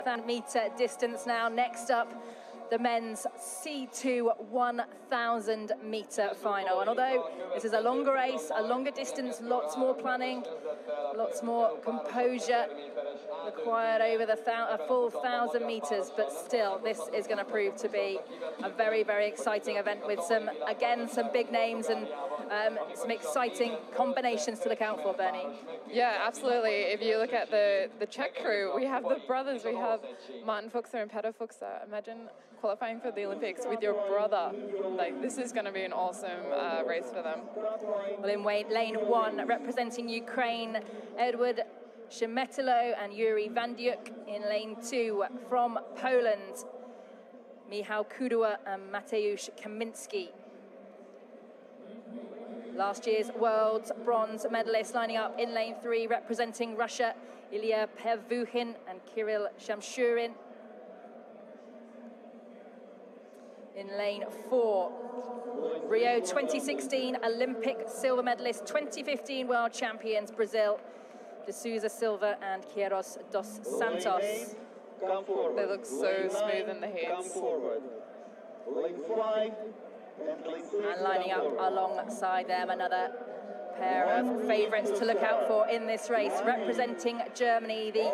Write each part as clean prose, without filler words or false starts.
1,000-meter distance now. Next up, the men's C2 1,000-meter final. And although this is a longer race, a longer distance, lots more planning, lots more composure required over the a full 1,000 meters, but still, this is going to prove to be a very, very exciting event with some big names and some exciting combinations to look out for, Bernie. Yeah, absolutely. If you look at the Czech crew, we have the brothers. We have Martin Fuchser and Petr Fuchser. Imagine qualifying for the Olympics with your brother. Like, this is going to be an awesome race for them. Well, in lane 1, representing Ukraine, Edward Shemetilo and Yuri Vandiuk. In lane 2, from Poland, Michał Kudua and Mateusz Kaminski. Last year's world bronze medalist lining up in lane 3, representing Russia, Ilya Pervukhin and Kirill Shamshurin. In lane 4, Rio 2016 Olympic silver medalist, 2015 world champions, Brazil, De Souza Silva and Queiroz dos Santos. They look so smooth in the heats. And lining up alongside them, another pair of favourites to look out for in this race, representing Germany, the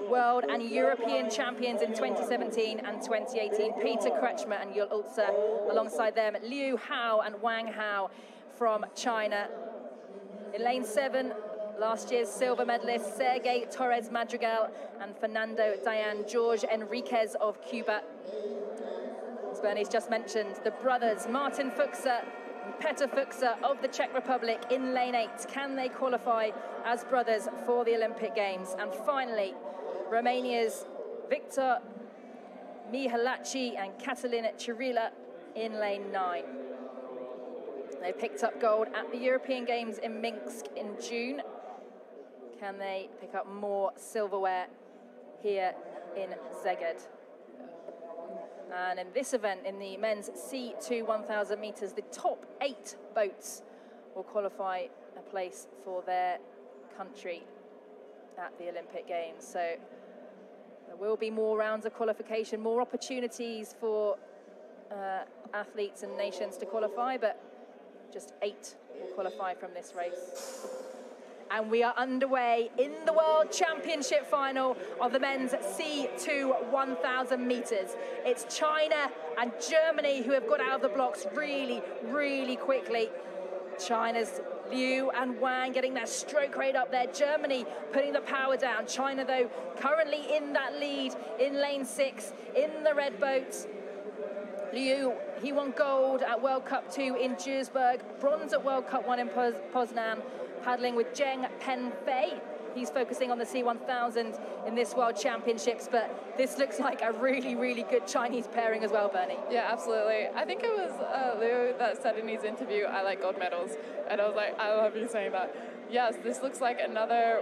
world and European champions in 2017 and 2018, Peter Kretschmer and Yul Ulzer. Alongside them, Liu Hao and Wang Hao from China. In lane 7, last year's silver medalist Sergey Torres Madrigal and Fernando Dayan Jorge Enriquez of Cuba. As Bernie's just mentioned, the brothers Martin Fuchser and Petr Fuchser of the Czech Republic in lane 8. Can they qualify as brothers for the Olympic Games? And finally, Romania's Victor Mihalaci and Catalin Cirila in lane 9. They picked up gold at the European Games in Minsk in June. Can they pick up more silverware here in Szeged? And in this event, in the men's C2 1,000 meters, the top 8 boats will qualify a place for their country at the Olympic Games. So there will be more rounds of qualification, more opportunities for athletes and nations to qualify, but just 8 will qualify from this race. And we are underway in the World Championship final of the men's C2 1,000 meters. It's China and Germany who have got out of the blocks really, really quickly. China's Liu and Wang getting their stroke rate up there. Germany putting the power down. China, though, currently in that lead in lane 6 in the red boat. Liu, he won gold at World Cup 2 in Duisburg, bronze at World Cup 1 in Poznan, paddling with Zheng Penfei. He's focusing on the C1000 in this World Championships, but this looks like a really, really good Chinese pairing as well, Bernie. Yeah, absolutely. I think it was Liu that said in his interview, "I like gold medals," and I was like, I love you saying that. Yes, this looks like another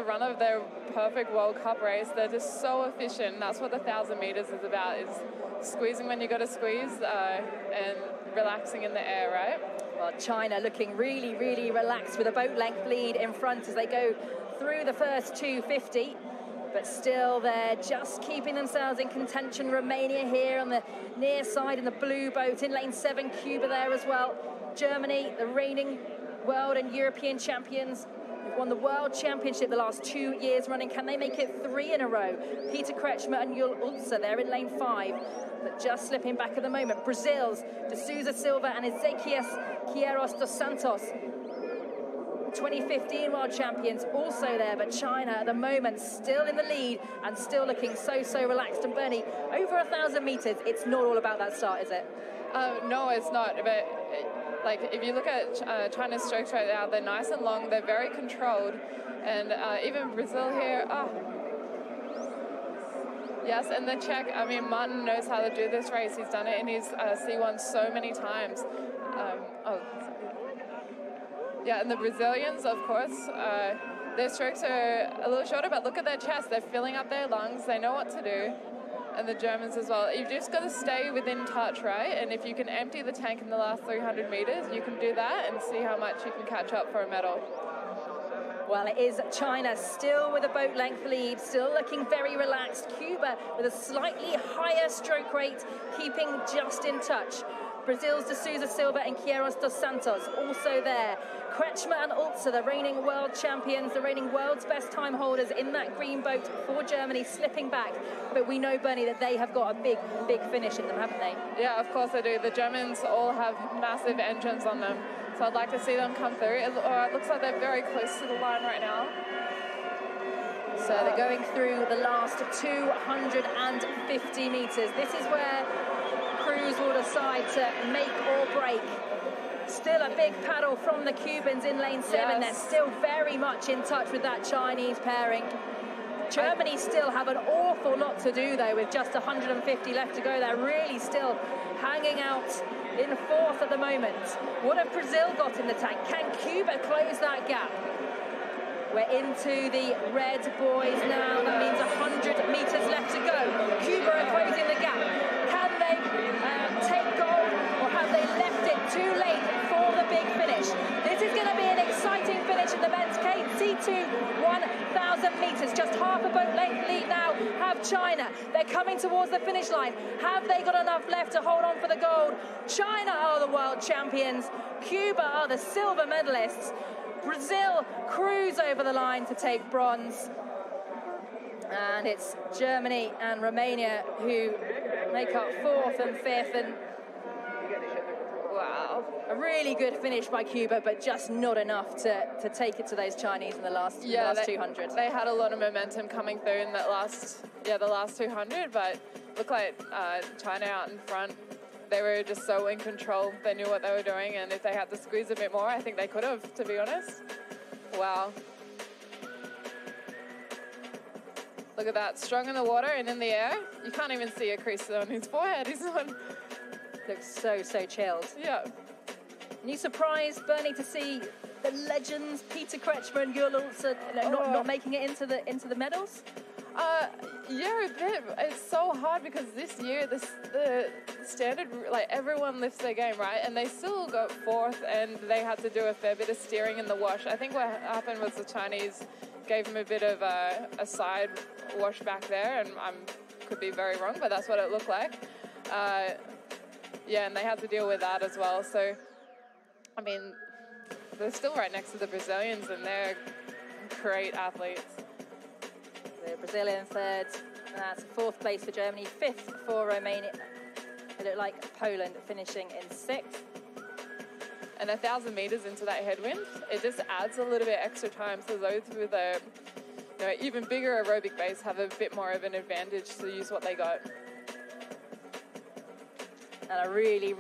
run of their perfect World Cup race. They're just so efficient, and that's what the 1,000 meters is about, is squeezing when you got to squeeze and relaxing in the air, right? Well, China looking really, really relaxed with a boat length lead in front as they go through the first 250, but still they're just keeping themselves in contention. Romania here on the near side in the blue boat, in lane 7, Cuba there as well. Germany, the reigning world and European champions, who've won the World Championship the last 2 years running. Can they make it 3 in a row? Peter Kretschmer and Yul Ulzer, they're in lane 5, but just slipping back at the moment. Brazil's De Souza Silva and Ezequias Queiroz dos Santos, 2015 world champions, also there, but China at the moment still in the lead and still looking so, so relaxed. And Bernie, over 1,000 meters, it's not all about that start, is it? No, it's not, but like if you look at China's strokes right now, they're nice and long, they're very controlled, and even Brazil here, yes, and the Czech, I mean, Martin knows how to do this race. He's done it in his C1 so many times. Yeah, and the Brazilians, of course, their strokes are a little shorter, but look at their chest. They're filling up their lungs. They know what to do. And the Germans as well. You've just got to stay within touch, right? And if you can empty the tank in the last 300 meters, you can do that and see how much you can catch up for a medal. Well, it is China still with a boat length lead, still looking very relaxed. Cuba with a slightly higher stroke rate, keeping just in touch. Brazil's De Souza Silva and Queiroz dos Santos also there. Kretschmer and Ulzer, the reigning world champions, the reigning world's best time holders in that green boat for Germany, slipping back. But we know, Bernie, that they have got a big, big finish in them, haven't they? Yeah, of course they do. The Germans all have massive engines on them. So I'd like to see them come through. It looks like they're very close to the line right now. So they're going through the last 250 metres. This is where crews will decide to make or break. Still a big paddle from the Cubans in lane 7. Yes. They're still very much in touch with that Chinese pairing. Germany still have an awful lot to do, though, with just 150 left to go. They're really still hanging out in fourth at the moment. What have Brazil got in the tank? Can Cuba close that gap? We're into the red boys now. That means 100 metres left to go. Cuba are closing the gap. Can they take gold, or have they left it too late for the big finish? This is going to be an exciting finish in the men's C2 1,000 metres. Just half a boat length lead now have China. They're coming towards the finish line. Have they got enough left to hold on for the gold? China are the world champions. Cuba are the silver medalists. Brazil cruise over the line to take bronze. And it's Germany and Romania who make up fourth and fifth. And wow, a really good finish by Cuba, but just not enough to take it to those Chinese in the last 200. They had a lot of momentum coming through in that the last 200, but looked like China out in front. They were just so in control. They knew what they were doing, and if they had to squeeze a bit more, I think they could have, to be honest. Wow. Look at that, strong in the water and in the air. You can't even see a crease on his forehead. He's on. Looks so chilled. Yeah. Are you surprised, Bernie, to see the legends Peter Kretschmer and Jürgen Ulzer not making it into the medals? Yeah, a bit. It's so hard because this year the standard, like, everyone lifts their game, right? And they still got fourth, and they had to do a fair bit of steering in the wash. I think what happened was the Chinese gave them a bit of a side wash back there, and I could be very wrong, but that's what it looked like. Yeah, and they had to deal with that as well. So, I mean, they're still right next to the Brazilians, and they're great athletes. The Brazilian third, that's fourth place for Germany, fifth for Romania. It looked like Poland finishing in sixth. And 1,000 metres into that headwind, it just adds a little bit extra time. So those with a even bigger aerobic base have a bit more of an advantage to use what they got. And a really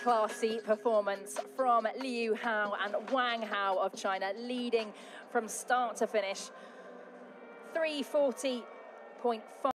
classy performance from Liu Hao and Wang Hao of China, leading from start to finish. 340.5.